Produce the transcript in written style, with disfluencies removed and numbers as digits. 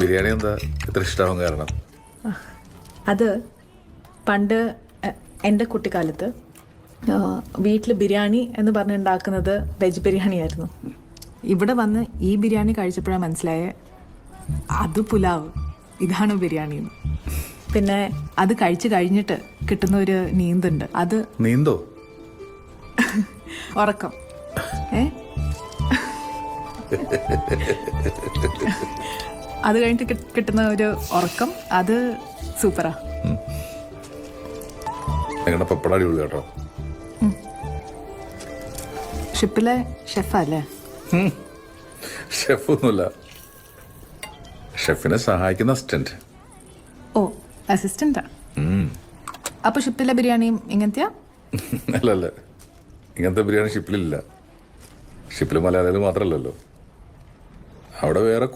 ബിരിയാണി എന്താ ഇത്ര ഇഷ്ടമാവാൻ കാരണം? അത് പണ്ട് എൻ്റെ കുട്ടിക്കാലത്ത് വീട്ടിൽ ബിരിയാണി എന്ന് പറഞ്ഞുണ്ടാക്കുന്നത് വെജ് ബിരിയാണി ആയിരുന്നു. ഇവിടെ വന്ന് ഈ ബിരിയാണി കഴിച്ചപ്പോഴാണ് മനസ്സിലായ അത് പുലാവ്, ഇതാണ് ബിരിയാണി. പിന്നെ അത് കഴിച്ചു കഴിഞ്ഞിട്ട് കിട്ടുന്ന ഒരു നീന്തുണ്ട്, അത് നീന്തോ? ഉറക്കം. അത് കഴിഞ്ഞിട്ട് കിട്ടുന്ന ഒരു ഉറക്കം, അത് സൂപ്പറാ. ഞങ്ങളുടെ പപ്പട അടിപൊളി കേട്ടോ. ഷിപ്പിലെ ഷെഫല്ലേ? ഷെഫൊന്നുമില്ല, ഷെഫിനെ സഹായിക്കുന്ന അസിസ്റ്റന്റ്. ഓ, അസിസ്റ്റന്റാ. അപ്പൊ ഷിപ്പിലെ ബിരിയാണിയും ഇങ്ങനത്തെയാ? അല്ലല്ല, ഇങ്ങനത്തെ ബിരിയാണി ഷിപ്പിലില്ല. ഷിപ്പിൽ മലയാളികൾ മാത്രമല്ലല്ലോ, അവിടെ വേറെ